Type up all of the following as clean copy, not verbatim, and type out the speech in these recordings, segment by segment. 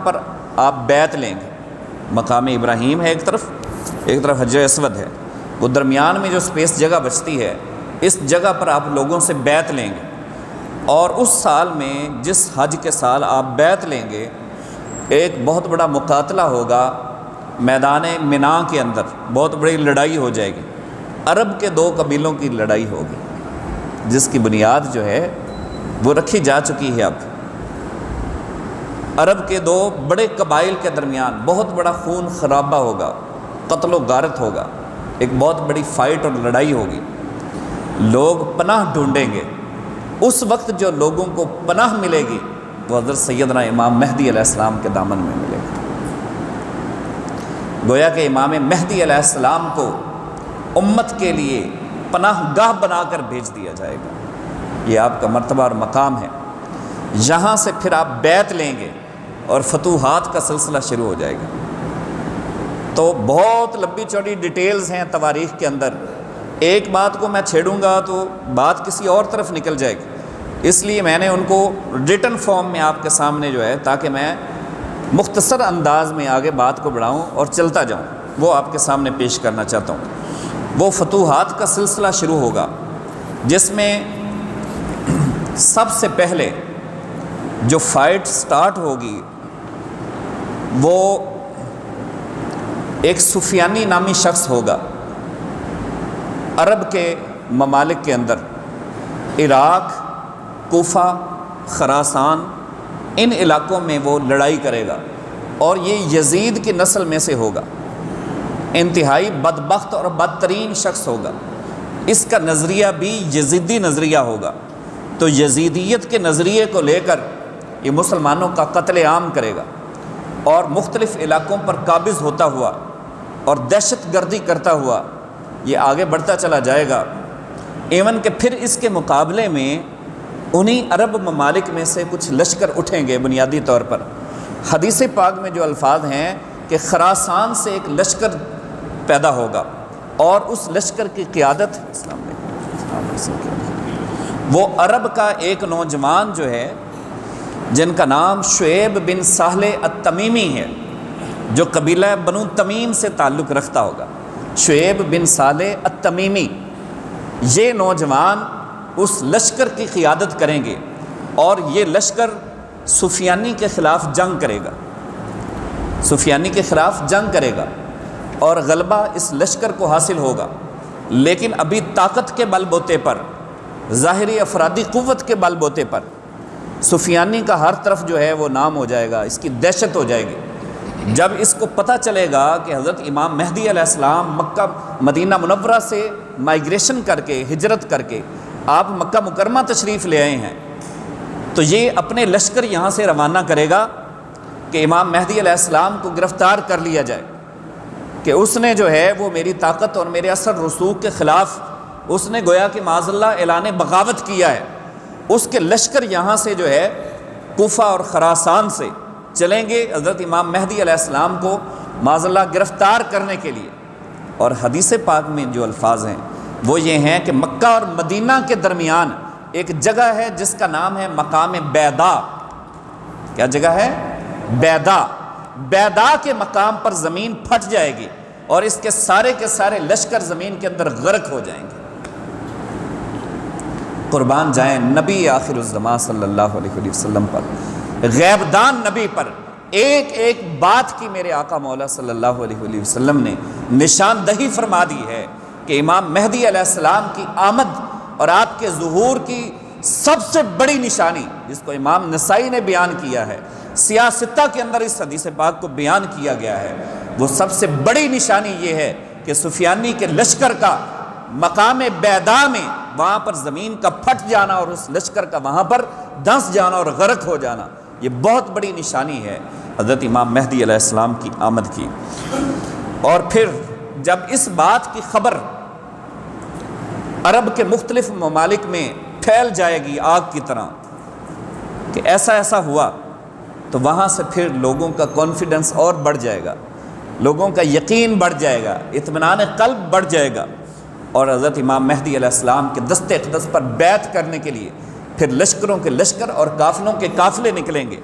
پر آپ بیعت لیں گے۔ مقام ابراہیم ہے ایک طرف حجر اسود ہے، وہ درمیان میں جو سپیس جگہ بچتی ہے، اس جگہ پر آپ لوگوں سے بیعت لیں گے، اور اس سال میں جس حج کے سال آپ بیعت لیں گے ایک بہت بڑا مقاتلہ ہوگا میدان منا کے اندر، بہت بڑی لڑائی ہو جائے گی، عرب کے دو قبیلوں کی لڑائی ہوگی جس کی بنیاد جو ہے وہ رکھی جا چکی ہے۔ اب عرب کے دو بڑے قبائل کے درمیان بہت بڑا خون خرابہ ہوگا، قتل و غارت ہوگا، ایک بہت بڑی فائٹ اور لڑائی ہوگی، لوگ پناہ ڈھونڈیں گے۔ اس وقت جو لوگوں کو پناہ ملے گی وہ حضرت سیدنا امام مہدی علیہ السلام کے دامن میں ملے گی۔ گویا کہ امام مہدی علیہ السلام کو امت کے لیے پناہ گاہ بنا کر بھیج دیا جائے گا۔ یہ آپ کا مرتبہ اور مقام ہے۔ یہاں سے پھر آپ بیعت لیں گے اور فتوحات کا سلسلہ شروع ہو جائے گا۔ تو بہت لمبی چوڑی ڈیٹیلز ہیں تواریخ کے اندر، ایک بات کو میں چھیڑوں گا تو بات کسی اور طرف نکل جائے گی، اس لیے میں نے ان کو ریٹن فارم میں آپ کے سامنے جو ہے، تاکہ میں مختصر انداز میں آگے بات کو بڑھاؤں اور چلتا جاؤں، وہ آپ کے سامنے پیش کرنا چاہتا ہوں۔ وہ فتوحات کا سلسلہ شروع ہوگا جس میں سب سے پہلے جو فائٹ سٹارٹ ہوگی وہ ایک سفیانی نامی شخص ہوگا۔ عرب کے ممالک کے اندر عراق، کوفہ، خراسان، ان علاقوں میں وہ لڑائی کرے گا، اور یہ یزید کی نسل میں سے ہوگا، انتہائی بدبخت اور بدترین شخص ہوگا۔ اس کا نظریہ بھی یزیدی نظریہ ہوگا، تو یزیدیت کے نظریے کو لے کر یہ مسلمانوں کا قتل عام کرے گا، اور مختلف علاقوں پر قابض ہوتا ہوا اور دہشت گردی کرتا ہوا یہ آگے بڑھتا چلا جائے گا۔ ایون کہ پھر اس کے مقابلے میں انہی عرب ممالک میں سے کچھ لشکر اٹھیں گے۔ بنیادی طور پر حدیث پاک میں جو الفاظ ہیں کہ خراسان سے ایک لشکر پیدا ہوگا، اور اس لشکر کی قیادت وہ عرب کا ایک نوجوان جو ہے جن کا نام شعیب بن سہل التمیمی ہے، جو قبیلہ بنو تمیم سے تعلق رکھتا ہوگا، شعیب بن سہل التمیمی، یہ نوجوان اس لشکر کی قیادت کریں گے، اور یہ لشکر سفیانی کے خلاف جنگ کرے گا، سفیانی کے خلاف جنگ کرے گا، اور غلبہ اس لشکر کو حاصل ہوگا۔ لیکن ابھی طاقت کے بل بوتے پر، ظاہری افرادی قوت کے بل بوتے پر سفیانی کا ہر طرف جو ہے وہ نام ہو جائے گا، اس کی دہشت ہو جائے گی۔ جب اس کو پتہ چلے گا کہ حضرت امام مہدی علیہ السلام مکہ مدینہ منورہ سے مائیگریشن کر کے، ہجرت کر کے آپ مکہ مکرمہ تشریف لے آئے ہیں، تو یہ اپنے لشکر یہاں سے روانہ کرے گا کہ امام مہدی علیہ السلام کو گرفتار کر لیا جائے، کہ اس نے جو ہے وہ میری طاقت اور میرے اثر رسوخ کے خلاف اس نے گویا کہ معاذ اللہ اعلان بغاوت کیا ہے۔ اس کے لشکر یہاں سے جو ہے کوفہ اور خراسان سے چلیں گے حضرت امام مہدی علیہ السلام کو معاذ اللہ گرفتار کرنے کے لیے۔ اور حدیث پاک میں جو الفاظ ہیں وہ یہ ہیں کہ مکہ اور مدینہ کے درمیان ایک جگہ ہے جس کا نام ہے مقام بیدا۔ کیا جگہ ہے؟ بیدا۔ بیدا کے مقام پر زمین پھٹ جائے گی، اور اس کے سارے لشکر زمین کے اندر غرق ہو جائیں گے۔ قربان جائیں نبی آخر الزمان صلی اللہ علیہ وسلم پر، غیب دان نبی پر ایک ایک بات کی میرے آقا مولا صلی اللہ علیہ وسلم نے نشاندہی فرما دی ہے کہ امام مہدی علیہ السلام کی آمد اور آپ کے ظہور کی سب سے بڑی نشانی، جس کو امام نسائی نے بیان کیا ہے، سیاہ ستہ کے اندر اس حدیث پاک کو بیان کیا گیا ہے، وہ سب سے بڑی نشانی یہ ہے کہ سفیانی کے لشکر کا مقام بیدا میں وہاں پر زمین کا پھٹ جانا، اور اس لشکر کا وہاں پر دھنس جانا اور غرق ہو جانا، یہ بہت بڑی نشانی ہے حضرت امام مہدی علیہ السلام کی آمد کی۔ اور پھر جب اس بات کی خبر عرب کے مختلف ممالک میں پھیل جائے گی آگ کی طرح کہ ایسا ایسا ہوا، تو وہاں سے پھر لوگوں کا کانفیڈنس اور بڑھ جائے گا، لوگوں کا یقین بڑھ جائے گا، اطمینان قلب بڑھ جائے گا، اور حضرت امام مہدی علیہ السلام کے دست اقدس پر بیعت کرنے کے لیے پھر لشکروں کے لشکر اور قافلوں کے قافلے نکلیں گے،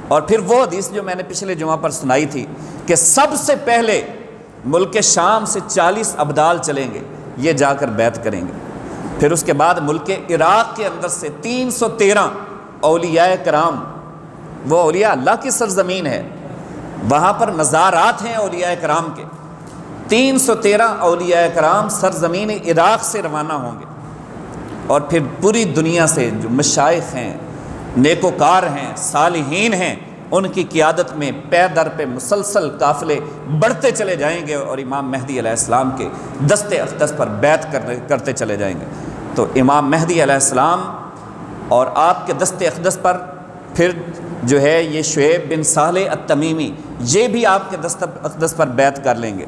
اور پھر وہ حدیث جو میں نے پچھلے جمعہ پر سنائی تھی کہ سب سے پہلے ملک شام سے 40 ابدال چلیں گے، یہ جا کر بیعت کریں گے۔ پھر اس کے بعد ملک عراق کے اندر سے 313 اولیاء کرام، وہ اولیاء اللہ کی سرزمین ہے، وہاں پر مزارات ہیں اولیاء کرام کے، 313 اولیاء کرام سرزمین عراق سے روانہ ہوں گے، اور پھر پوری دنیا سے جو مشائخ ہیں، نیکوکار ہیں، صالحین ہیں، ان کی قیادت میں پے در پہ مسلسل قافلے بڑھتے چلے جائیں گے، اور امام مہدی علیہ السلام کے دست اقدس پر بیعت کرتے چلے جائیں گے۔ تو امام مہدی علیہ السلام اور آپ کے دست اقدس پر پھر جو ہے یہ شعیب بن صالح التمیمی، یہ بھی آپ کے دست اقدس پر بیعت کر لیں گے،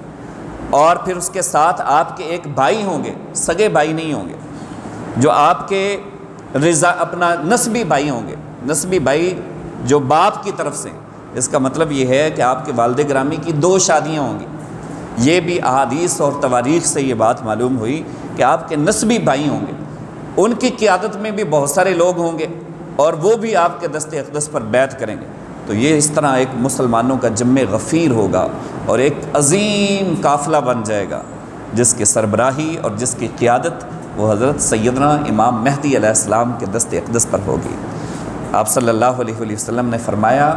اور پھر اس کے ساتھ آپ کے ایک بھائی ہوں گے، سگے بھائی نہیں ہوں گے، جو آپ کے اپنا نسبی بھائی ہوں گے، نسبی بھائی جو باپ کی طرف سے۔ اس کا مطلب یہ ہے کہ آپ کے والد گرامی کی 2 شادیاں ہوں گی۔ یہ بھی احادیث اور تواریخ سے یہ بات معلوم ہوئی کہ آپ کے نسبی بھائی ہوں گے، ان کی قیادت میں بھی بہت سارے لوگ ہوں گے، اور وہ بھی آپ کے دست اقدس پر بیعت کریں گے۔ تو یہ اس طرح ایک مسلمانوں کا جمع غفیر ہوگا، اور ایک عظیم قافلہ بن جائے گا، جس کی سربراہی اور جس کی قیادت وہ حضرت سیدنا امام مہدی علیہ السلام کے دست اقدس پر ہوگی۔ آپ صلی اللہ علیہ وسلم نے فرمایا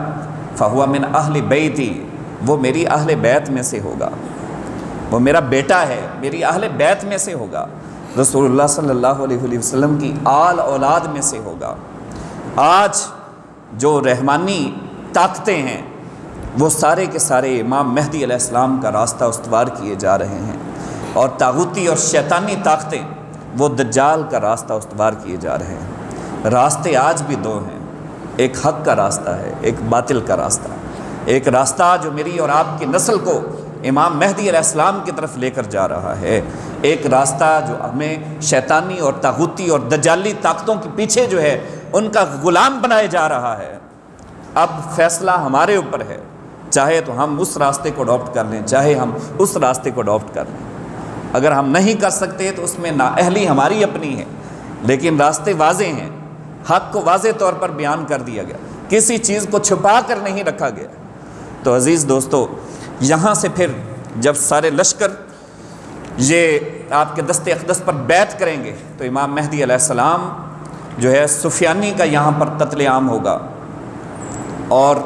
فَهُوَ مِنْ أَهْلِ بَيْتِي، وہ میری اہل بیت میں سے ہوگا، وہ میرا بیٹا ہے، میری اہل بیت میں سے ہوگا، رسول اللہ صلی اللہ علیہ وسلم کی آل اولاد میں سے ہوگا۔ آج جو رحمانی طاقتیں ہیں وہ سارے کے سارے امام مہدی علیہ السلام کا راستہ استوار کیے جا رہے ہیں، اور طاغوتی اور شیطانی طاقتیں وہ دجال کا راستہ استوار کیے جا رہے ہیں۔ راستے آج بھی 2 ہیں، ایک حق کا راستہ ہے، ایک باطل کا راستہ۔ ایک راستہ جو میری اور آپ کی نسل کو امام مہدی علیہ السلام کی طرف لے کر جا رہا ہے، ایک راستہ جو ہمیں شیطانی اور طاغوتی اور دجالی طاقتوں کے پیچھے جو ہے ان کا غلام بنائے جا رہا ہے۔ اب فیصلہ ہمارے اوپر ہے، چاہے تو ہم اس راستے کو اڈاپٹ کر لیں، چاہے ہم اس راستے کو اڈاپٹ کر لیں۔ اگر ہم نہیں کر سکتے تو اس میں نااہلی ہماری اپنی ہے، لیکن راستے واضح ہیں، حق کو واضح طور پر بیان کر دیا گیا، کسی چیز کو چھپا کر نہیں رکھا گیا۔ تو عزیز دوستو، یہاں سے پھر جب سارے لشکر یہ آپ کے دست اقدس پر بیعت کریں گے تو امام مہدی علیہ السلام جو ہے سفیانی کا یہاں پر قتل عام ہوگا، اور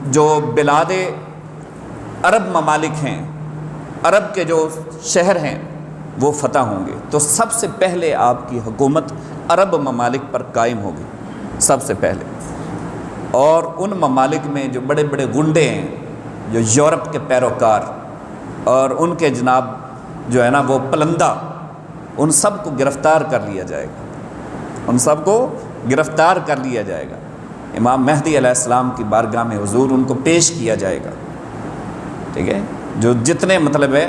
جو بلاد عرب ممالک ہیں، عرب کے جو شہر ہیں وہ فتح ہوں گے۔ تو سب سے پہلے آپ کی حکومت عرب ممالک پر قائم ہوگی، سب سے پہلے۔ اور ان ممالک میں جو بڑے بڑے گنڈے ہیں، جو یورپ کے پیروکار اور ان کے جناب جو ہے نا وہ پلندہ، ان سب کو گرفتار کر لیا جائے گا، ان سب کو گرفتار کر لیا جائے گا۔ امام مہدی علیہ السلام کی بارگاہ میں حضور ان کو پیش کیا جائے گا، ٹھیک ہے، جو جتنے مطلب ہے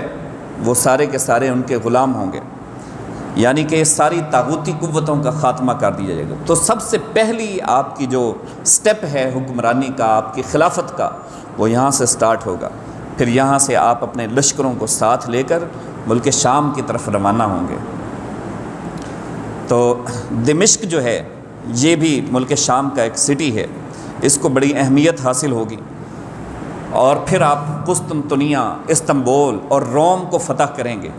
وہ سارے کے سارے ان کے غلام ہوں گے، یعنی کہ ساری طاغوتی قوتوں کا خاتمہ کر دیا جائے گا۔ تو سب سے پہلی آپ کی جو سٹیپ ہے حکمرانی کا، آپ کی خلافت کا، وہ یہاں سے سٹارٹ ہوگا۔ پھر یہاں سے آپ اپنے لشکروں کو ساتھ لے کر ملک شام کی طرف روانہ ہوں گے۔ تو دمشق جو ہے یہ بھی ملک شام کا ایک سٹی ہے، اس کو بڑی اہمیت حاصل ہوگی، اور پھر آپ قسطنطنیہ، استنبول اور روم کو فتح کریں گے۔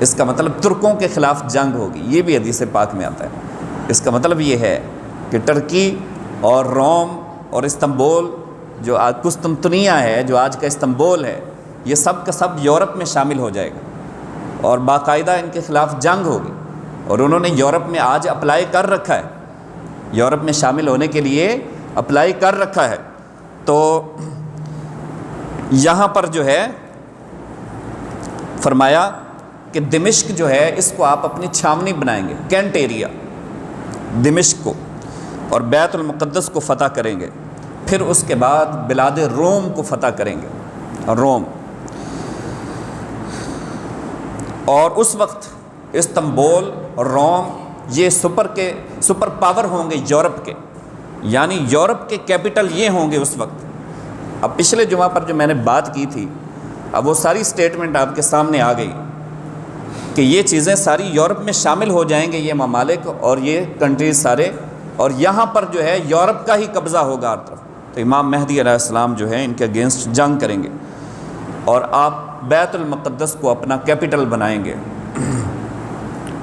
اس کا مطلب ترکوں کے خلاف جنگ ہوگی، یہ بھی حدیث پاک میں آتا ہے۔ اس کا مطلب یہ ہے کہ ترکی اور روم اور استنبول، جو آج قسطنطنیہ ہے، جو آج کا استنبول ہے، یہ سب کا سب یورپ میں شامل ہو جائے گا، اور باقاعدہ ان کے خلاف جنگ ہوگی۔ اور انہوں نے یورپ میں آج اپلائی کر رکھا ہے، یورپ میں شامل ہونے کے لیے اپلائی کر رکھا ہے۔ تو یہاں پر جو ہے فرمایا کہ دمشق جو ہے اس کو آپ اپنی چھاونی بنائیں گے، کینٹ ایریا دمشق کو، اور بیت المقدس کو فتح کریں گے۔ پھر اس کے بعد بلاد روم کو فتح کریں گے، روم۔ اور اس وقت استنبول اور روم یہ سپر پاور ہوں گے یورپ کے، یعنی یورپ کے کیپٹل یہ ہوں گے اس وقت۔ اب پچھلے جمعہ پر جو میں نے بات کی تھی، اب وہ ساری سٹیٹمنٹ آپ کے سامنے آ گئی کہ یہ چیزیں ساری یورپ میں شامل ہو جائیں گے، یہ ممالک اور یہ کنٹریز سارے، اور یہاں پر جو ہے یورپ کا ہی قبضہ ہوگا ہر طرف۔ تو امام مہدی علیہ السلام جو ہے ان کے اگینسٹ جنگ کریں گے، اور آپ بیت المقدس کو اپنا کیپٹل بنائیں گے،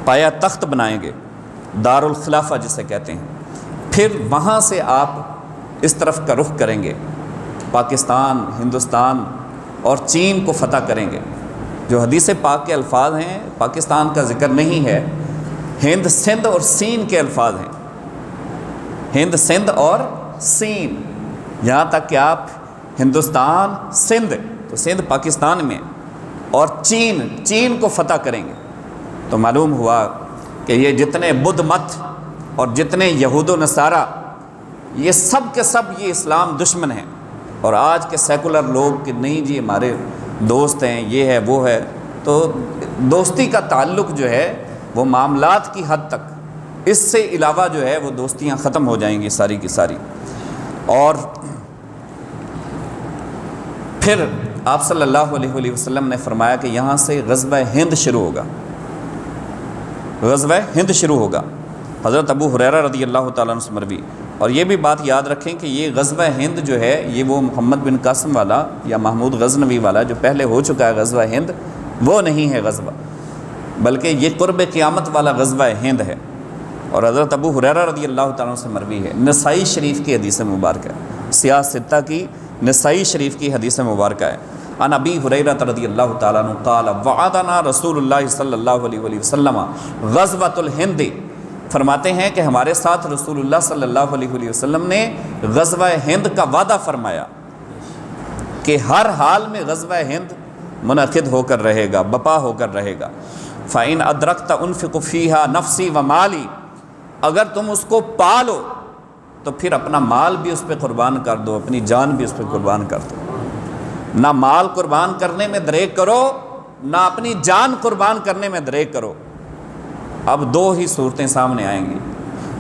پایا تخت بنائیں گے، دار الخلافہ جسے کہتے ہیں۔ پھر وہاں سے آپ اس طرف کا رخ کریں گے، پاکستان، ہندوستان اور چین کو فتح کریں گے۔ جو حدیث پاک کے الفاظ ہیں، پاکستان کا ذکر نہیں ہے، ہند، سندھ اور سین کے الفاظ ہیں، ہند، سندھ اور سین، یہاں تک کہ آپ ہندوستان، سندھ، تو سندھ پاکستان میں، اور چین کو فتح کریں گے۔ تو معلوم ہوا کہ یہ جتنے بدھ مت اور جتنے یہود و نصارہ، یہ سب کے سب یہ اسلام دشمن ہیں۔ اور آج کے سیکولر لوگ کہ نہیں جی ہمارے دوست ہیں، یہ ہے وہ ہے، تو دوستی کا تعلق جو ہے وہ معاملات کی حد تک، اس سے علاوہ جو ہے وہ دوستیاں ختم ہو جائیں گی ساری کی ساری۔ اور پھر آپ صلی اللہ علیہ وسلم نے فرمایا کہ یہاں سے غزوہ ہند شروع ہوگا، غزوہ ہند شروع ہوگا۔ حضرت ابو ہریرہ رضی اللہ تعالیٰ عنہ سے مروی۔ اور یہ بھی بات یاد رکھیں کہ یہ غزوہ ہند جو ہے یہ وہ محمد بن قاسم والا یا محمود غزنوی والا جو پہلے ہو چکا ہے غزوہ ہند، وہ نہیں ہے غزوہ، بلکہ یہ قرب قیامت والا غزوہ ہند ہے، اور حضرت ابو ہریرہ رضی اللہ تعالیٰ عنہ سے مروی ہے۔ نسائی شریف کی حدیث مبارکہ ہے، سیاہ ستہ کی نسائی شریف کی حدیث مبارکہ ہے۔ عن ابی ہریرہ رضی اللہ تعالیٰ عنہ قال وعدنا رسول اللہ صلی اللہ علیہ وسلم غزوۃ الہند، فرماتے ہیں کہ ہمارے ساتھ رسول اللہ صلی اللہ علیہ وسلم نے غزوہ ہند کا وعدہ فرمایا کہ ہر حال میں غزوہ ہند منعقد ہو کر رہے گا، بپا ہو کر رہے گا۔ فَإِنْ أَدْرَكْتَ أُنْفِقُ فِيهَا نَفْسِي وَمَالِي، اگر تم اس کو پا لو تو پھر اپنا مال بھی اس پہ قربان کر دو، اپنی جان بھی اس پہ قربان کر دو۔ نہ مال قربان کرنے میں دریغ کرو، نہ اپنی جان قربان کرنے میں دریغ کرو۔ اب دو ہی صورتیں سامنے آئیں گی۔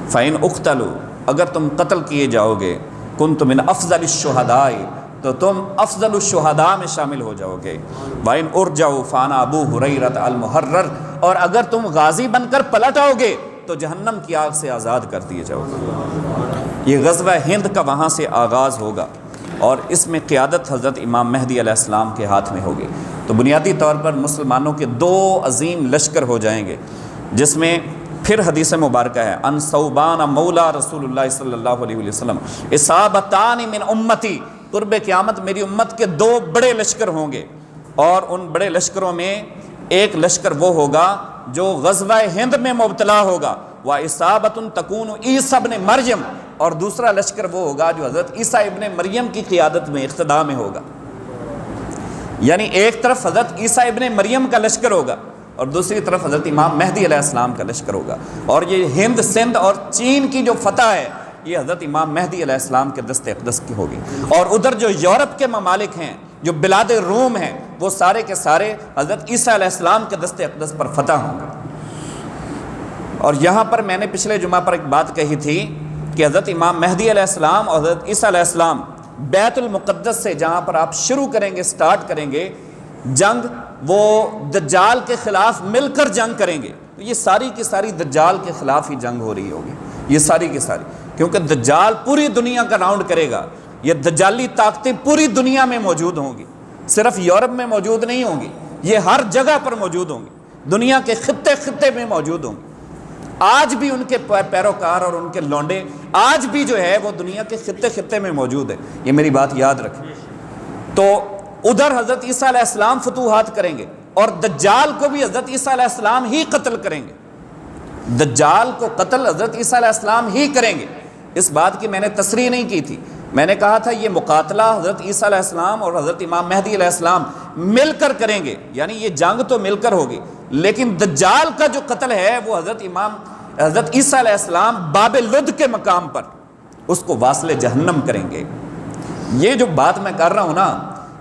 فَإِنْ اُقْتَلُوا، اگر تم قتل کیے جاؤ گے، كُنْتُ مِنْ أَفْضَلِ الشُّهَدَاءِ، تو تم افضل الشہداء میں شامل ہو جاؤ گے۔ وَإِنْ أُرْجَعُوا فَأَنَا أَبُو هُرَيْرَةَ الْمُحَرَّرُ، اور اگر تم غازی بن کر پلٹ آؤ گے تو جہنم کی آگ سے آزاد کر دیے جاؤ گے۔ یہ غزوہ ہند کا وہاں سے آغاز ہوگا، اور اس میں قیادت حضرت امام مہدی علیہ السلام کے ہاتھ میں ہوگی۔ تو بنیادی طور پر مسلمانوں کے دو عظیم لشکر ہو جائیں گے، جس میں پھر حدیث مبارکہ ہے ان ثوبان مولا رسول اللہ صلی اللہ علیہ وسلم اصابتان من امتی، قرب قیامت میری امت کے دو بڑے لشکر ہوں گے، اور ان بڑے لشکروں میں ایک لشکر وہ ہوگا جو غزوہ ہند میں مبتلا ہوگا، وَإِصَابَةٌ تَكُونُ عیسیٰ ابن مریم، اور دوسرا لشکر وہ ہوگا جو حضرت عیسیٰ ابن مریم کی قیادت میں، اقتداء میں ہوگا۔ یعنی ایک طرف حضرت عیسیٰ ابن مریم کا لشکر ہوگا اور دوسری طرف حضرت امام مہدی علیہ السلام کا لشکر ہوگا، اور یہ ہند، سندھ اور چین کی جو فتح ہے یہ حضرت امام مہدی علیہ السلام کے دست اقدس کی ہوگی۔ اور ادھر جو یورپ کے ممالک ہیں، جو بلاد روم ہیں، وہ سارے کے سارے حضرت عیسیٰ علیہ السلام کے دست اقدس پر فتح ہوں گے۔ اور یہاں پر میں نے پچھلے جمعہ پر ایک بات کہی تھی کہ حضرت امام مہدی علیہ السلام اور حضرت عیسیٰ علیہ السلام بیت المقدس سے جہاں پر آپ شروع کریں گے، سٹارٹ کریں گے جنگ، وہ دجال کے خلاف مل کر جنگ کریں گے۔ تو یہ ساری کی ساری دجال کے خلاف ہی جنگ ہو رہی ہوگی، یہ ساری کی ساری، کیونکہ دجال پوری دنیا کا راؤنڈ کرے گا۔ یہ دجالی طاقتیں پوری دنیا میں موجود ہوں گی، صرف یورپ میں موجود نہیں ہوں گی، یہ ہر جگہ پر موجود ہوں گی، دنیا کے خطے خطے میں موجود ہوں گی۔ آج بھی ان کے پیروکار اور ان کے لونڈے آج بھی جو ہے وہ دنیا کے خطے خطے میں موجود ہے، یہ میری بات یاد رکھیں۔ تو ادھر حضرت عیسیٰ علیہ السلام فتوحات کریں گے، اور دجال کو بھی حضرت عیسیٰ علیہ السلام ہی قتل کریں گے، دجال کو قتل حضرت عیسیٰ علیہ السلام ہی کریں گے۔ اس بات کی میں نے تصریح نہیں کی تھی، میں نے کہا تھا یہ مقاتلہ حضرت عیسیٰ علیہ السلام اور حضرت امام مہدی علیہ السلام مل کر کریں گے، یعنی یہ جنگ تو مل کر ہوگی، لیکن دجال کا جو قتل ہے وہ حضرت عیسیٰ علیہ السلام باب لد کے مقام پر اس کو واصل جہنم کریں گے۔ یہ جو بات میں کر رہا ہوں نا،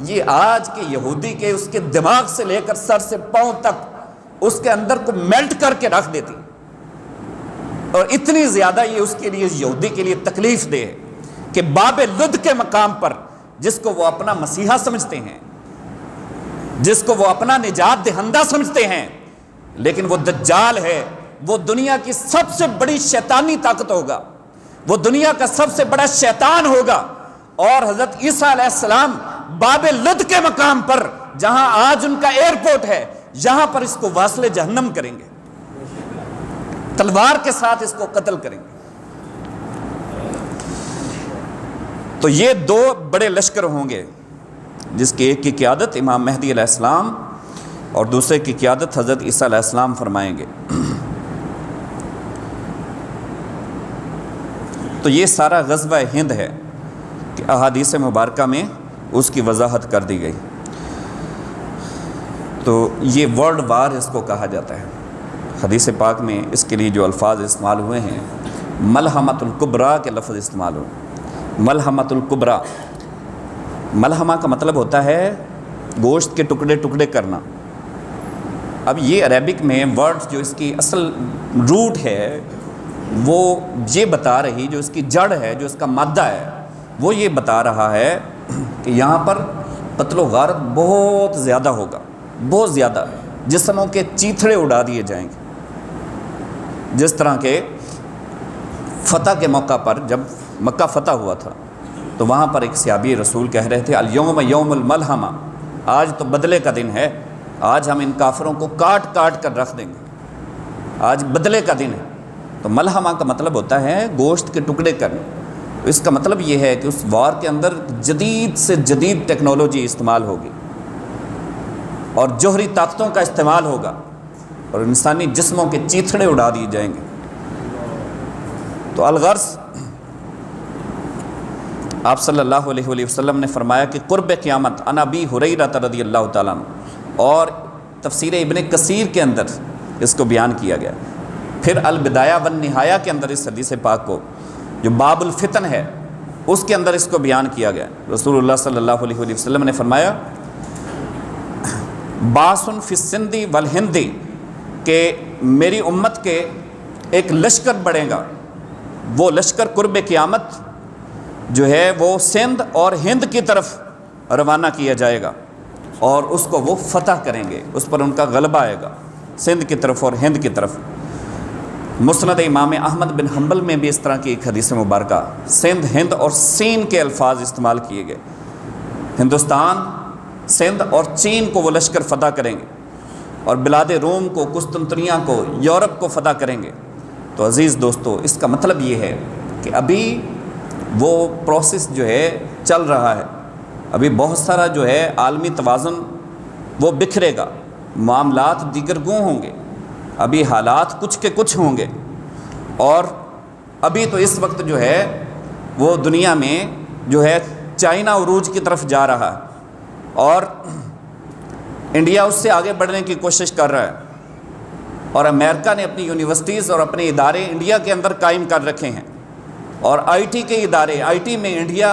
یہ آج کے یہودی کے اس کے دماغ سے لے کر سر سے پاؤں تک اس کے اندر کو میلٹ کر کے رکھ دیتی، اور اتنی زیادہ یہ اس کے لیے، یہودی کے لیے تکلیف دہ ہے کہ باب لد کے مقام پر جس کو وہ اپنا مسیحا سمجھتے ہیں، جس کو وہ اپنا نجات دہندہ سمجھتے ہیں، لیکن وہ دجال ہے، وہ دنیا کی سب سے بڑی شیطانی طاقت ہوگا، وہ دنیا کا سب سے بڑا شیطان ہوگا، اور حضرت عیسیٰ علیہ السلام باب لد کے مقام پر جہاں آج ان کا ایئرپورٹ ہے یہاں پر اس کو واصل جہنم کریں گے، تلوار کے ساتھ اس کو قتل کریں گے۔ تو یہ دو بڑے لشکر ہوں گے جس کی ایک کی قیادت امام مہدی علیہ السلام اور دوسرے کی قیادت حضرت عیسیٰ علیہ السلام فرمائیں گے۔ تو یہ سارا غزوہ ہند ہے کہ احادیث مبارکہ میں اس کی وضاحت کر دی گئی۔ تو یہ ورلڈ وار اس کو کہا جاتا ہے۔ حدیث پاک میں اس کے لیے جو الفاظ استعمال ہوئے ہیں، ملحمۃ الکبریٰ کے لفظ استعمال ہوئے۔ ملحمۃ الکبریٰ، ملحمہ کا مطلب ہوتا ہے گوشت کے ٹکڑے ٹکڑے کرنا۔ اب یہ عربک میں ورڈ جو اس کی اصل روٹ ہے وہ یہ بتا رہی، جو اس کی جڑ ہے، جو اس کا مادہ ہے، وہ یہ بتا رہا ہے کہ یہاں پر قتل و غارت بہت زیادہ ہوگا، بہت زیادہ، جسموں کے چیتھڑے اڑا دیے جائیں گے۔ جس طرح کے فتح کے موقع پر جب مکہ فتح ہوا تھا تو وہاں پر ایک صحابی رسول کہہ رہے تھے الیوم یوم الملحمہ، آج تو بدلے کا دن ہے، آج ہم ان کافروں کو کاٹ کاٹ کر رکھ دیں گے، آج بدلے کا دن ہے۔ تو ملحمہ کا مطلب ہوتا ہے گوشت کے ٹکڑے کرنے۔ اس کا مطلب یہ ہے کہ اس وار کے اندر جدید سے جدید ٹیکنالوجی استعمال ہوگی اور جوہری طاقتوں کا استعمال ہوگا اور انسانی جسموں کے چیتھڑے اڑا دیے جائیں گے۔ تو الغرض آپ صلی اللہ علیہ وآلہ وسلم نے فرمایا کہ قرب قیامت عن ابی ہریرہ رضی اللہ تعالیٰ عنہ، اور تفسیر ابن کثیر کے اندر اس کو بیان کیا گیا۔ پھر البدایہ والنہایہ کے اندر اس حدیث پاک کو جو باب الفتن ہے اس کے اندر اس کو بیان کیا گیا۔ رسول اللہ صلی اللہ علیہ وآلہ وسلم نے فرمایا باسن فی السندی والہندی، کہ میری امت کے ایک لشکر بڑھے گا، وہ لشکر قرب قیامت جو ہے وہ سندھ اور ہند کی طرف روانہ کیا جائے گا اور اس کو وہ فتح کریں گے، اس پر ان کا غلبہ آئے گا، سندھ کی طرف اور ہند کی طرف۔ مسند امام احمد بن حنبل میں بھی اس طرح کی ایک حدیث مبارکہ سندھ، ہند اور سین کے الفاظ استعمال کیے گئے۔ ہندوستان، سندھ اور چین کو وہ لشکر فتح کریں گے اور بلاد روم کو، قسطنطنیہ کو، یورپ کو فتح کریں گے۔ تو عزیز دوستو، اس کا مطلب یہ ہے کہ ابھی وہ پروسیس جو ہے چل رہا ہے، ابھی بہت سارا جو ہے عالمی توازن وہ بکھرے گا، معاملات دیگر گوں ہوں گے، ابھی حالات کچھ کے کچھ ہوں گے، اور ابھی تو اس وقت جو ہے وہ دنیا میں جو ہے چائنا عروج کی طرف جا رہا ہے اور انڈیا اس سے آگے بڑھنے کی کوشش کر رہا ہے، اور امریکہ نے اپنی یونیورسٹیز اور اپنے ادارے انڈیا کے اندر قائم کر رکھے ہیں، اور آئی ٹی کے ادارے، آئی ٹی میں انڈیا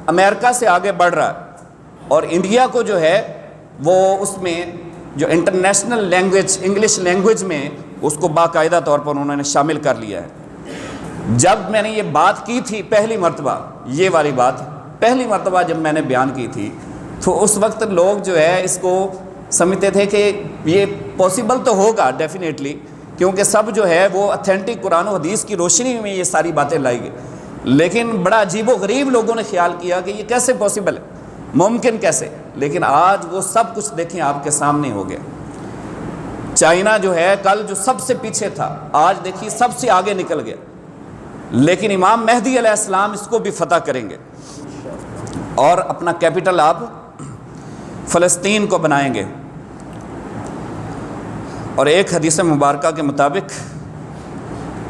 امریکہ سے آگے بڑھ رہا ہے، اور انڈیا کو جو ہے وہ اس میں جو انٹرنیشنل لینگویج انگلش لینگویج میں اس کو باقاعدہ طور پر انہوں نے شامل کر لیا ہے۔ جب میں نے یہ بات کی تھی پہلی مرتبہ، یہ والی بات پہلی مرتبہ جب میں نے بیان کی تھی، تو اس وقت لوگ جو ہے اس کو سمجھتے تھے کہ یہ پاسبل تو ہوگا ڈیفینیٹلی، کیونکہ سب جو ہے وہ اتھینٹک قرآن و حدیث کی روشنی میں یہ ساری باتیں لائی گئی، لیکن بڑا عجیب و غریب لوگوں نے خیال کیا کہ یہ کیسے پاسبل ہے، ممکن کیسے؟ لیکن آج وہ سب کچھ دیکھیں آپ کے سامنے ہو گیا۔ چائنا جو ہے کل جو سب سے پیچھے تھا، آج دیکھیے سب سے آگے نکل گیا، لیکن امام مہدی علیہ السلام اس کو بھی فتح کریں گے اور اپنا کیپٹل آپ فلسطین کو بنائیں گے۔ اور ایک حدیث مبارکہ کے مطابق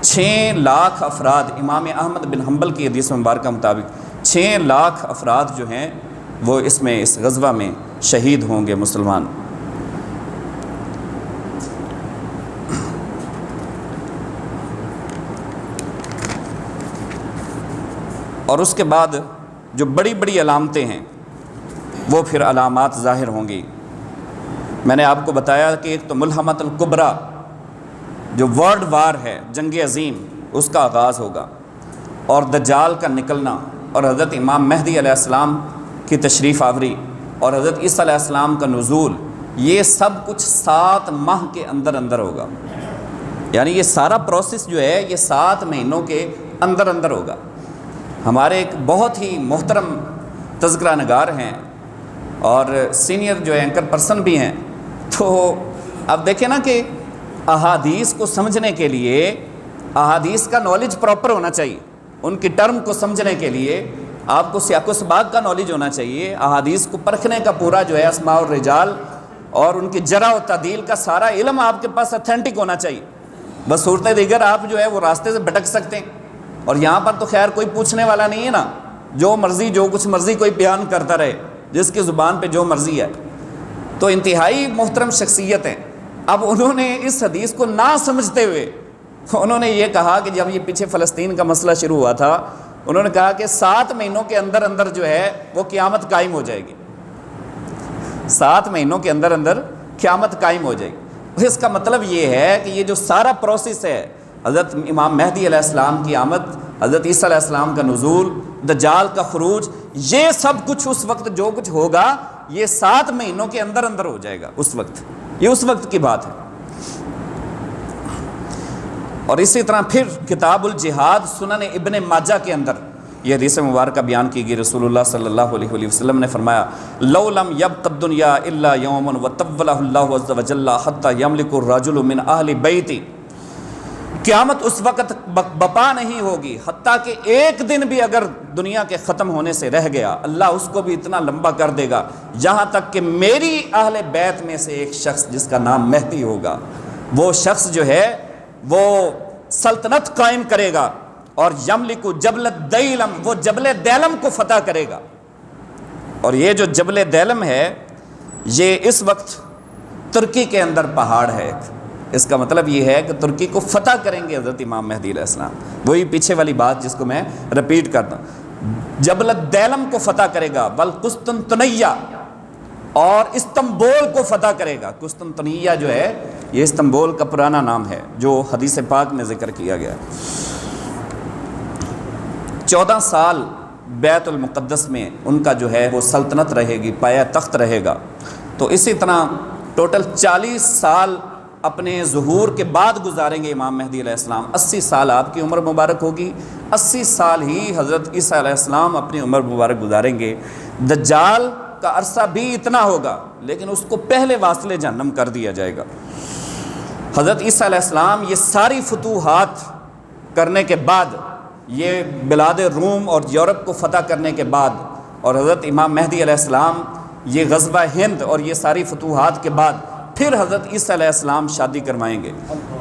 6 لاکھ افراد، امام احمد بن حنبل کی حدیث مبارکہ کے مطابق 6 لاکھ افراد جو ہیں وہ اس غزوہ میں شہید ہوں گے مسلمان۔ اور اس کے بعد جو بڑی بڑی علامتیں ہیں وہ پھر علامات ظاہر ہوں گی۔ میں نے آپ کو بتایا کہ ایک تو ملحمۃ الکبریٰ جو ورلڈ وار ہے، جنگ عظیم، اس کا آغاز ہوگا، اور دجال کا نکلنا، اور حضرت امام مہدی علیہ السلام کی تشریف آوری، اور حضرت عیسیٰ علیہ السلام کا نزول، یہ سب کچھ 7 ماہ کے اندر اندر ہوگا۔ یعنی یہ سارا پروسیس جو ہے یہ 7 مہینوں کے اندر اندر ہوگا۔ ہمارے ایک بہت ہی محترم تذکرہ نگار ہیں اور سینئر جو اینکر پرسن بھی ہیں، تو اب دیکھیں نا کہ احادیث کو سمجھنے کے لیے احادیث کا نالج پراپر ہونا چاہیے، ان کی ٹرم کو سمجھنے کے لیے آپ کو سیاق و سباق کا نالج ہونا چاہیے، احادیث کو پرکھنے کا پورا جو ہے اسماء الرجال اور ان کی جرح و تعدیل کا سارا علم آپ کے پاس اتھینٹک ہونا چاہیے۔ بس صورت دیگر آپ جو ہے وہ راستے سے بھٹک سکتے ہیں، اور یہاں پر تو خیر کوئی پوچھنے والا نہیں ہے نا، جو مرضی جو کچھ مرضی کوئی بیان کرتا رہے، جس کی زبان پہ جو مرضی ہے۔ تو انتہائی محترم شخصیت ہیں، اب انہوں نے اس حدیث کو نہ سمجھتے ہوئے انہوں نے یہ کہا کہ جب یہ پیچھے فلسطین کا مسئلہ شروع ہوا تھا، انہوں نے کہا کہ 7 مہینوں کے اندر اندر جو ہے وہ قیامت قائم ہو جائے گی، 7 مہینوں کے اندر اندر قیامت قائم ہو جائے گی۔ اس کا مطلب یہ ہے کہ یہ جو سارا پروسیس ہے، حضرت امام مہدی علیہ السلام کی آمد، حضرت عیسیٰ علیہ السلام کا نزول، دجال کا خروج، یہ سب کچھ اس وقت جو کچھ ہوگا یہ 7 مہینوں کے اندر اندر ہو جائے گا، اس وقت، یہ اس وقت کی بات ہے۔ اور اسی طرح پھر کتاب الجہاد سنن ابن ماجہ کے اندر یہ حدیث مبارکہ بیان کی گئی، رسول اللہ صلی اللہ علیہ وسلم نے فرمایا لو لم یبق الدنیا الا یوم وطولہ اللہ عز وجل حتی یملک الرجل من اہل بیتی، قیامت اس وقت بپا نہیں ہوگی حتیٰ کہ ایک دن بھی اگر دنیا کے ختم ہونے سے رہ گیا، اللہ اس کو بھی اتنا لمبا کر دے گا یہاں تک کہ میری اہل بیت میں سے ایک شخص جس کا نام مہدی ہوگا، وہ شخص جو ہے وہ سلطنت قائم کرے گا، اور یملک جبل الدیلم، وہ جبل دیلم کو فتح کرے گا۔ اور یہ جو جبل دیلم ہے یہ اس وقت ترکی کے اندر پہاڑ ہے، اس کا مطلب یہ ہے کہ ترکی کو فتح کریں گے حضرت امام مہدی علیہ السلام، وہی پیچھے والی بات جس کو میں رپیٹ کرتا ہوں، جبل الدیلم کو فتح کرے گا، والقسطنطنیہ، اور استنبول کو فتح کرے گا۔ قسطنطنیہ جو ہے یہ استنبول کا پرانا نام ہے جو حدیث پاک میں ذکر کیا گیا ہے۔ 14 سال بیت المقدس میں ان کا جو ہے وہ سلطنت رہے گی، پایا تخت رہے گا۔ تو اسی طرح ٹوٹل 40 سال اپنے ظہور کے بعد گزاریں گے امام مہدی علیہ السلام، 80 سال آپ کی عمر مبارک ہوگی، 80 سال ہی حضرت عیسیٰ علیہ السلام اپنی عمر مبارک گزاریں گے۔ دجال کا عرصہ بھی اتنا ہوگا لیکن اس کو پہلے واصل جہنم کر دیا جائے گا۔ حضرت عیسیٰ علیہ السلام یہ ساری فتوحات کرنے کے بعد، یہ بلاد روم اور یورپ کو فتح کرنے کے بعد، اور حضرت امام مہدی علیہ السلام یہ غزوہ ہند اور یہ ساری فتوحات کے بعد پھر حضرت عیسیٰ علیہ السلام شادی کروائیں گے۔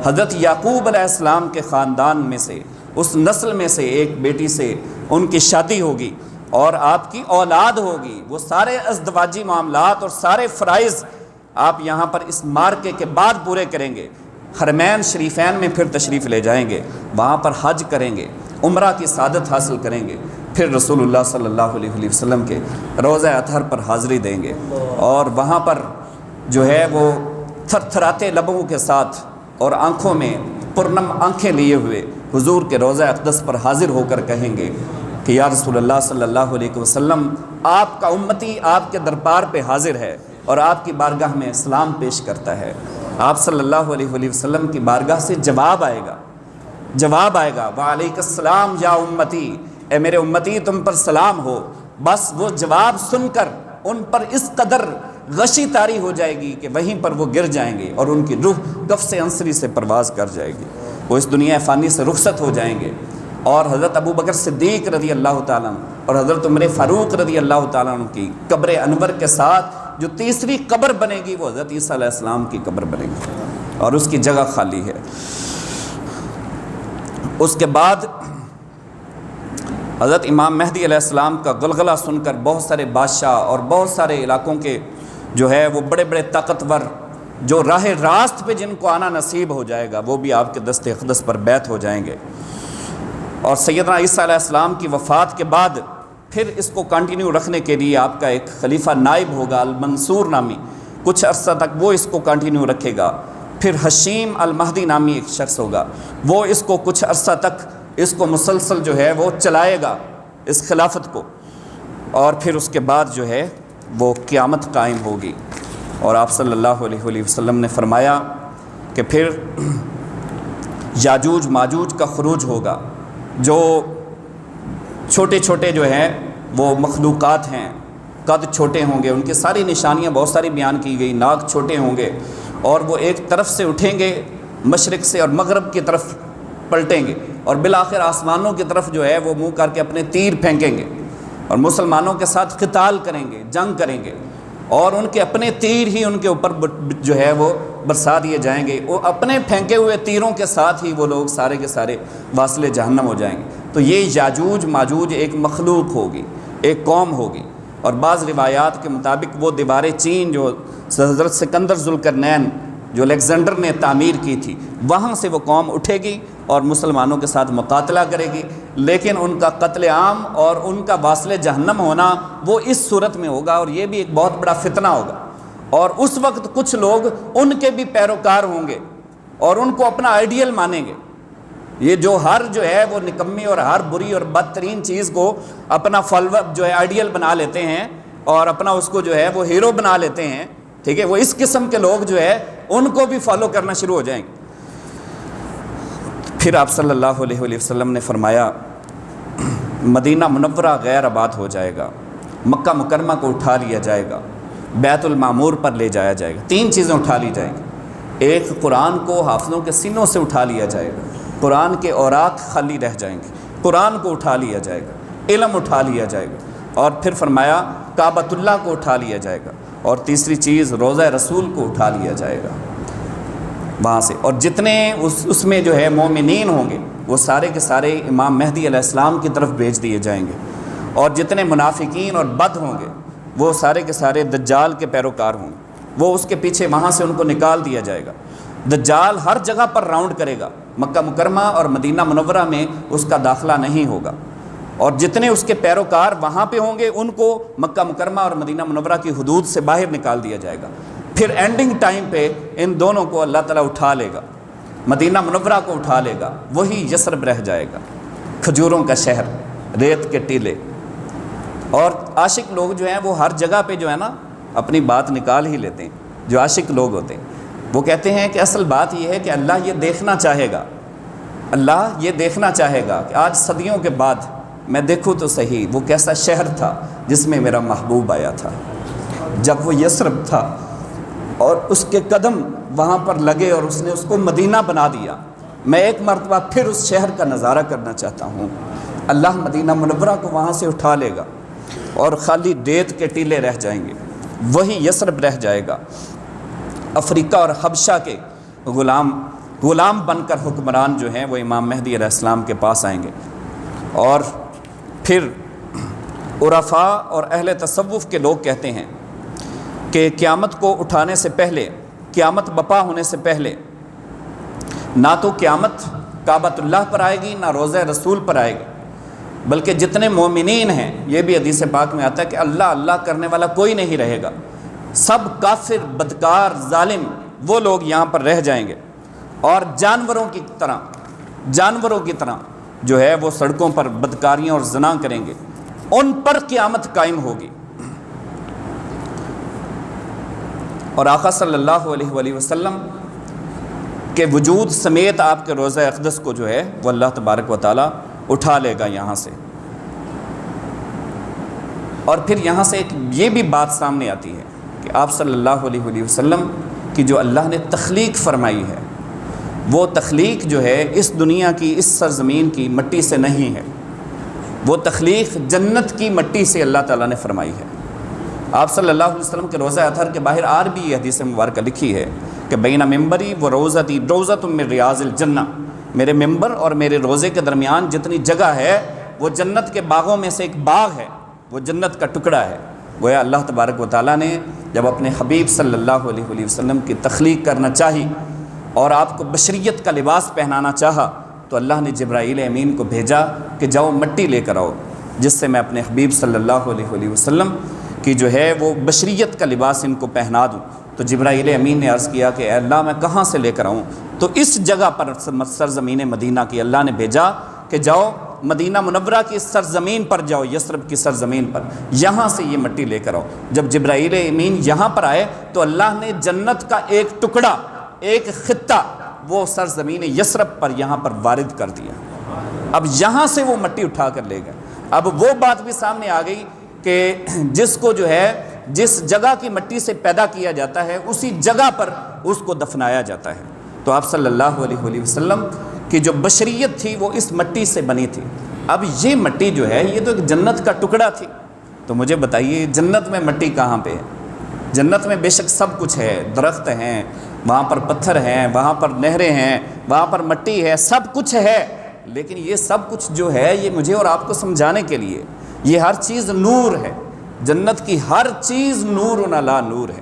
حضرت یعقوب علیہ السلام کے خاندان میں سے، اس نسل میں سے ایک بیٹی سے ان کی شادی ہوگی اور آپ کی اولاد ہوگی۔ وہ سارے ازدواجی معاملات اور سارے فرائض آپ یہاں پر اس مارکے کے بعد پورے کریں گے۔ حرمین شریفین میں پھر تشریف لے جائیں گے، وہاں پر حج کریں گے، عمرہ کی سعادت حاصل کریں گے، پھر رسول اللہ صلی اللہ علیہ وسلم کے روضہ اطہر پر حاضری دیں گے، اور وہاں پر جو ہے وہ تھر تھراتے لبوں کے ساتھ اور آنکھوں میں پرنم آنکھیں لیے ہوئے حضور کے روضہ اقدس پر حاضر ہو کر کہیں گے کہ یا رسول اللہ صلی اللہ علیہ وسلم، آپ کا امتی آپ کے دربار پہ حاضر ہے اور آپ کی بارگاہ میں سلام پیش کرتا ہے۔ آپ صلی اللہ علیہ وسلم کی بارگاہ سے جواب آئے گا، وعلیک السلام یا امتی، اے میرے امتی تم پر سلام ہو۔ بس وہ جواب سن کر ان پر اس قدر غشی طاری ہو جائے گی کہ وہیں پر وہ گر جائیں گے اور ان کی روح قفس انصری سے پرواز کر جائے گی، وہ اس دنیا فانی سے رخصت ہو جائیں گے، اور حضرت ابو بکر صدیق رضی اللہ تعالیٰ عنہ اور حضرت عمر فاروق رضی اللہ تعالیٰ عنہ کی قبر انور کے ساتھ جو تیسری قبر بنے گی وہ حضرت عیسیٰ علیہ السلام کی قبر بنے گی، اور اس کی جگہ خالی ہے۔ اس کے بعد حضرت امام مہدی علیہ السلام کا غلغلہ سن کر بہت سارے بادشاہ اور بہت سارے علاقوں کے جو ہے وہ بڑے بڑے طاقتور جو راہ راست پہ جن کو آنا نصیب ہو جائے گا وہ بھی آپ کے دست اقدس پر بیعت ہو جائیں گے۔ اور سیدنا عیسیٰ علیہ السلام کی وفات کے بعد پھر اس کو کنٹینیو رکھنے کے لیے آپ کا ایک خلیفہ نائب ہوگا المنصور نامی، کچھ عرصہ تک وہ اس کو کنٹینیو رکھے گا۔ پھر حشیم المہدی نامی ایک شخص ہوگا، وہ اس کو کچھ عرصہ تک اس کو مسلسل جو ہے وہ چلائے گا اس خلافت کو، اور پھر اس کے بعد جو ہے وہ قیامت قائم ہوگی۔ اور آپ صلی اللہ علیہ وسلم نے فرمایا کہ پھر یاجوج ماجوج کا خروج ہوگا، جو چھوٹے چھوٹے جو ہیں وہ مخلوقات ہیں، قد چھوٹے ہوں گے، ان کی ساری نشانیاں بہت ساری بیان کی گئی، ناک چھوٹے ہوں گے، اور وہ ایک طرف سے اٹھیں گے مشرق سے اور مغرب کی طرف پلٹیں گے، اور بالآخر آسمانوں کی طرف جو ہے وہ منہ کر کے اپنے تیر پھینکیں گے اور مسلمانوں کے ساتھ قتال کریں گے، جنگ کریں گے، اور ان کے اپنے تیر ہی ان کے اوپر جو ہے وہ برسا دیے جائیں گے، وہ اپنے پھینکے ہوئے تیروں کے ساتھ ہی وہ لوگ سارے کے سارے واصل جہنم ہو جائیں گے۔ تو یہ یاجوج ماجوج ایک مخلوق ہوگی، ایک قوم ہوگی، اور بعض روایات کے مطابق وہ دیوار چین جو حضرت سکندر ذوالقرنین جو الیگزینڈر نے تعمیر کی تھی، وہاں سے وہ قوم اٹھے گی اور مسلمانوں کے ساتھ مقاتلہ کرے گی، لیکن ان کا قتل عام اور ان کا واصل جہنم ہونا وہ اس صورت میں ہوگا، اور یہ بھی ایک بہت بڑا فتنہ ہوگا، اور اس وقت کچھ لوگ ان کے بھی پیروکار ہوں گے اور ان کو اپنا آئیڈیل مانیں گے۔ یہ جو ہر جو ہے وہ نکمی اور ہر بری اور بدترین چیز کو اپنا فالوور جو ہے آئیڈیل بنا لیتے ہیں اور اپنا اس کو جو ہے وہ ہیرو بنا لیتے ہیں، ٹھیک ہے، وہ اس قسم کے لوگ جو ہے ان کو بھی فالو کرنا شروع ہو جائیں گے۔ پھر آپ صلی اللہ علیہ وآلہ وسلم نے فرمایا مدینہ منورہ غیر آباد ہو جائے گا، مکہ مکرمہ کو اٹھا لیا جائے گا، بیت المعمور پر لے جایا جائے گا، تین چیزیں اٹھا لی جائیں گی۔ ایک، قرآن کو حافظوں کے سینوں سے اٹھا لیا جائے گا، قرآن کے اوراق خالی رہ جائیں گے، قرآن کو اٹھا لیا جائے گا، علم اٹھا لیا جائے گا، اور پھر فرمایا کعبۃ اللہ کو اٹھا لیا جائے گا، اور تیسری چیز روضہ رسول کو اٹھا لیا جائے گا وہاں سے، اور جتنے اس میں جو ہے مومنین ہوں گے وہ سارے کے سارے امام مہدی علیہ السلام کی طرف بھیج دیے جائیں گے، اور جتنے منافقین اور بد ہوں گے وہ سارے کے سارے دجال کے پیروکار ہوں گے، وہ اس کے پیچھے وہاں سے ان کو نکال دیا جائے گا۔ دجال ہر جگہ پر راؤنڈ کرے گا، مکہ مکرمہ اور مدینہ منورہ میں اس کا داخلہ نہیں ہوگا، اور جتنے اس کے پیروکار وہاں پہ ہوں گے ان کو مکہ مکرمہ اور مدینہ منورہ کی حدود سے باہر نکال دیا جائے گا۔ پھر اینڈنگ ٹائم پہ ان دونوں کو اللہ تعالیٰ اٹھا لے گا، مدینہ منورہ کو اٹھا لے گا، وہی یثرب رہ جائے گا، کھجوروں کا شہر، ریت کے ٹیلے، اور عاشق لوگ جو ہیں وہ ہر جگہ پہ جو ہے نا اپنی بات نکال ہی لیتے ہیں۔ جو عاشق لوگ ہوتے ہیں وہ کہتے ہیں کہ اصل بات یہ ہے کہ اللہ یہ دیکھنا چاہے گا، اللہ یہ دیکھنا چاہے گا کہ آج صدیوں کے بعد میں دیکھوں تو صحیح وہ کیسا شہر تھا جس میں میرا محبوب آیا تھا، جب وہ یثرب تھا اور اس کے قدم وہاں پر لگے اور اس نے اس کو مدینہ بنا دیا، میں ایک مرتبہ پھر اس شہر کا نظارہ کرنا چاہتا ہوں۔ اللہ مدینہ منورہ کو وہاں سے اٹھا لے گا اور خالی ریت کے ٹیلے رہ جائیں گے، وہی یثرب رہ جائے گا۔ افریقہ اور حبشہ کے غلام بن کر حکمران جو ہیں وہ امام مہدی علیہ السلام کے پاس آئیں گے، اور پھر عرفاء اور اہل تصوف کے لوگ کہتے ہیں کہ قیامت کو اٹھانے سے پہلے، قیامت بپا ہونے سے پہلے نہ تو قیامت کعبۃ اللہ پر آئے گی نہ روضہ رسول پر آئے گی، بلکہ جتنے مومنین ہیں، یہ بھی حدیث پاک میں آتا ہے کہ اللہ اللہ کرنے والا کوئی نہیں رہے گا، سب کافر، بدکار، ظالم وہ لوگ یہاں پر رہ جائیں گے، اور جانوروں کی طرح جو ہے وہ سڑکوں پر بدکاریاں اور زنا کریں گے، ان پر قیامت قائم ہوگی۔ اور آقا صلی اللہ علیہ وآلہ وسلم کے وجود سمیت آپ کے روضہ اقدس کو جو ہے وہ اللہ تبارک و تعالی اٹھا لے گا یہاں سے۔ اور پھر یہاں سے ایک یہ بھی بات سامنے آتی ہے کہ آپ صلی اللہ علیہ وآلہ وسلم کی جو اللہ نے تخلیق فرمائی ہے، وہ تخلیق جو ہے اس دنیا کی، اس سرزمین کی مٹی سے نہیں ہے، وہ تخلیق جنت کی مٹی سے اللہ تعالیٰ نے فرمائی ہے۔ آپ صلی اللہ علیہ وسلم کے روضہ اطہر کے باہر اور بھی یہ حدیث مبارکہ لکھی ہے کہ بین ممبری و روضتی روضۃ من ریاض الجنہ، میرے ممبر اور میرے روضے کے درمیان جتنی جگہ ہے وہ جنت کے باغوں میں سے ایک باغ ہے، وہ جنت کا ٹکڑا ہے۔ گویا اللہ تبارک و تعالیٰ نے جب اپنے حبیب صلی اللہ علیہ وآلہ وسلم کی تخلیق کرنا چاہی اور آپ کو بشریت کا لباس پہنانا چاہا تو اللہ نے جبرائیل امین کو بھیجا کہ جاؤ مٹی لے کر آؤ، جس سے میں اپنے حبیب صلی اللہ علیہ وآلہ وسلم کی جو ہے وہ بشریت کا لباس ان کو پہنا دوں۔ تو جبرائیل امین نے عرض کیا کہ اے اللہ میں کہاں سے لے کر آؤں؟ تو اس جگہ پر سرزمین مدینہ کی اللہ نے بھیجا کہ جاؤ مدینہ منورہ کی سرزمین پر جاؤ، یثرب کی سرزمین پر، یہاں سے یہ مٹی لے کر آؤ۔ جب جبرائیل امین یہاں پر آئے تو اللہ نے جنت کا ایک ٹکڑا، ایک خطہ وہ سرزمین یثرب پر یہاں پر وارد کر دیا۔ اب یہاں سے وہ مٹی اٹھا کر لے گئے۔ اب وہ بات بھی سامنے آ گئی کہ جس کو جو ہے جس جگہ کی مٹی سے پیدا کیا جاتا ہے اسی جگہ پر اس کو دفنایا جاتا ہے۔ تو آپ صلی اللہ علیہ وآلہ وسلم کی جو بشریت تھی وہ اس مٹی سے بنی تھی۔ اب یہ مٹی جو ہے یہ تو ایک جنت کا ٹکڑا تھی، تو مجھے بتائیے جنت میں مٹی کہاں پہ ہے؟ جنت میں بے شک سب کچھ ہے، درخت ہیں، وہاں پر پتھر ہیں، وہاں پر نہریں ہیں، وہاں پر مٹی ہے، سب کچھ ہے، لیکن یہ سب کچھ جو ہے یہ مجھے اور آپ کو سمجھانے کے لیے، یہ ہر چیز نور ہے۔ جنت کی ہر چیز نور علی نور ہے،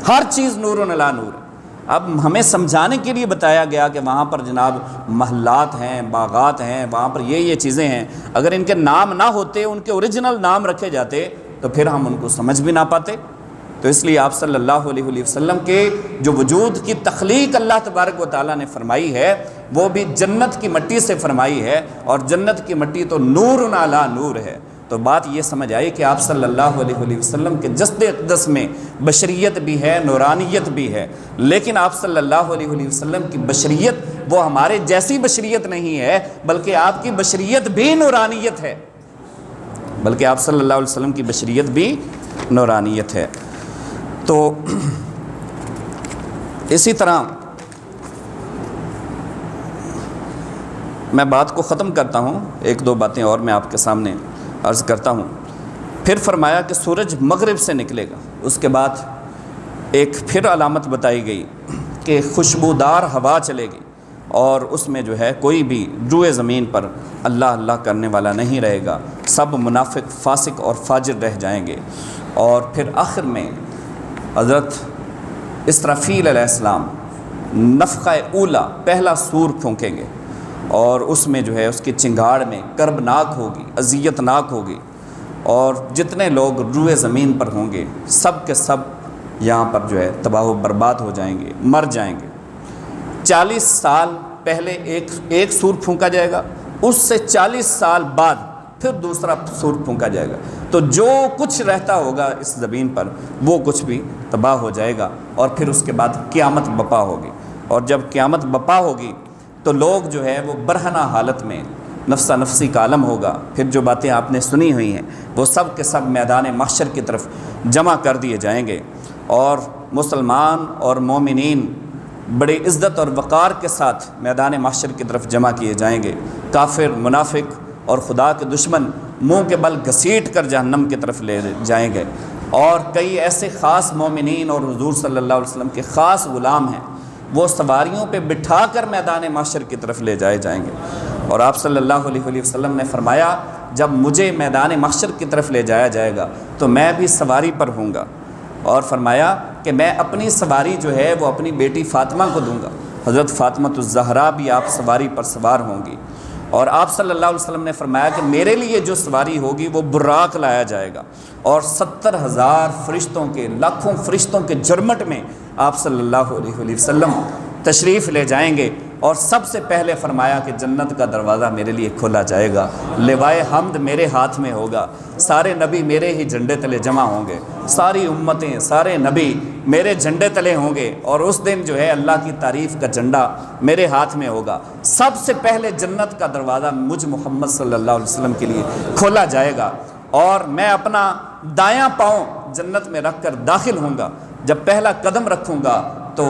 ہر چیز نور علی نور ہے۔ اب ہمیں سمجھانے کے لیے بتایا گیا کہ وہاں پر جناب محلات ہیں، باغات ہیں، وہاں پر یہ چیزیں ہیں، اگر ان کے نام نہ ہوتے، ان کے اوریجنل نام رکھے جاتے تو پھر ہم ان کو سمجھ بھی نہ پاتے۔ تو اس لیے آپ صلی اللہ علیہ وآلہ وسلم کے جو وجود کی تخلیق اللہ تبارک و تعالیٰ نے فرمائی ہے وہ بھی جنت کی مٹی سے فرمائی ہے، اور جنت کی مٹی تو نور علی نور ہے۔ تو بات یہ سمجھ آئی کہ آپ صلی اللہ علیہ وآلہ وسلم کے جسد اقدس میں بشریت بھی ہے، نورانیت بھی ہے، لیکن آپ صلی اللہ علیہ وآلہ وسلم کی بشریت وہ ہمارے جیسی بشریت نہیں ہے، بلکہ آپ کی بشریت بھی نورانیت ہے، بلکہ آپ صلی اللہ علیہ وسلم کی بشریت بھی نورانیت ہے۔ تو اسی طرح میں بات کو ختم کرتا ہوں، ایک دو باتیں اور میں آپ کے سامنے عرض کرتا ہوں۔ پھر فرمایا کہ سورج مغرب سے نکلے گا، اس کے بعد ایک پھر علامت بتائی گئی کہ خوشبودار ہوا چلے گی، اور اس میں جو ہے کوئی بھی روئے زمین پر اللہ اللہ کرنے والا نہیں رہے گا، سب منافق، فاسق اور فاجر رہ جائیں گے۔ اور پھر آخر میں حضرت اسرافیل علیہ السلام نفخہ اولا پہلا سور پھونکیں گے، اور اس میں جو ہے اس کی چنگاڑ میں کربناک ہوگی، اذیت ناک ہوگی، اور جتنے لوگ روئے زمین پر ہوں گے سب کے سب یہاں پر جو ہے تباہ و برباد ہو جائیں گے، مر جائیں گے۔ 40 سال پہلے ایک سور پھونکا جائے گا، اس سے 40 سال بعد پھر دوسرا سور پھونکا جائے گا، تو جو کچھ رہتا ہوگا اس زمین پر وہ کچھ بھی تباہ ہو جائے گا، اور پھر اس کے بعد قیامت بپا ہوگی۔ اور جب قیامت بپا ہوگی تو لوگ جو ہے وہ برہنہ حالت میں نفسہ نفسی کا عالم ہوگا، پھر جو باتیں آپ نے سنی ہوئی ہیں وہ سب کے سب میدان محشر کی طرف جمع کر دیے جائیں گے، اور مسلمان اور مومنین بڑی عزت اور وقار کے ساتھ میدان محشر کی طرف جمع کیے جائیں گے۔ کافر، منافق اور خدا کے دشمن منہ کے بل گھسیٹ کر جہنم کی طرف لے جائیں گے، اور کئی ایسے خاص مومنین اور حضور صلی اللہ علیہ وسلم کے خاص غلام ہیں، وہ سواریوں پہ بٹھا کر میدان محشر کی طرف لے جائے جائیں گے۔ اور آپ صلی اللہ علیہ وآلہ وسلم نے فرمایا جب مجھے میدان محشر کی طرف لے جایا جائے گا تو میں بھی سواری پر ہوں گا، اور فرمایا کہ میں اپنی سواری جو ہے وہ اپنی بیٹی فاطمہ کو دوں گا، حضرت فاطمہ الزہرا بھی آپ سواری پر سوار ہوں گی۔ اور آپ صلی اللہ علیہ وسلم نے فرمایا کہ میرے لیے جو سواری ہوگی وہ براق لایا جائے گا، اور 70,000 فرشتوں کے، لاکھوں فرشتوں کے جرمٹ میں آپ صلی اللہ علیہ وآلہ وسلم تشریف لے جائیں گے، اور سب سے پہلے فرمایا کہ جنت کا دروازہ میرے لیے کھولا جائے گا، لوائے حمد میرے ہاتھ میں ہوگا، سارے نبی میرے ہی جھنڈے تلے جمع ہوں گے، ساری امتیں، سارے نبی میرے جھنڈے تلے ہوں گے، اور اس دن جو ہے اللہ کی تعریف کا جھنڈا میرے ہاتھ میں ہوگا۔ سب سے پہلے جنت کا دروازہ مجھ محمد صلی اللہ علیہ وسلم کے لیے کھولا جائے گا، اور میں اپنا دایاں پاؤں جنت میں رکھ کر داخل ہوں گا۔ جب پہلا قدم رکھوں گا تو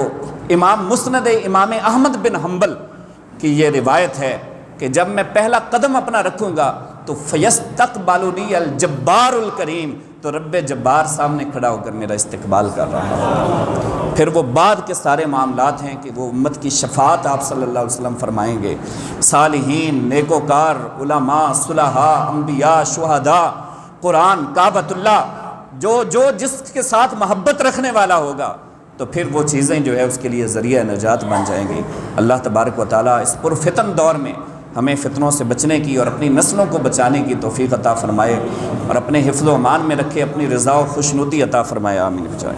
امام مسند امام احمد بن حنبل کی یہ روایت ہے کہ جب میں پہلا قدم اپنا رکھوں گا تو فیستقبلنی الجبار الکریم، تو رب جبار سامنے کھڑا ہو کر میرا استقبال کر رہا ہے۔ پھر وہ بعد کے سارے معاملات ہیں کہ وہ امت کی شفاعت آپ صلی اللہ علیہ وسلم فرمائیں گے، صالحین، نیکوکار، علماء، صلحاء، انبیاء، شہداء، قرآن، کعبۃ اللہ، جو جس کے ساتھ محبت رکھنے والا ہوگا تو پھر وہ چیزیں جو ہے اس کے لیے ذریعہ نجات بن جائیں گی۔ اللہ تبارک و تعالیٰ اس پرفتن دور میں ہمیں فتنوں سے بچنے کی اور اپنی نسلوں کو بچانے کی توفیق عطا فرمائے، اور اپنے حفظ و امان میں رکھے، اپنی رضا و خوشنودی عطا فرمائے، آمین بجائے۔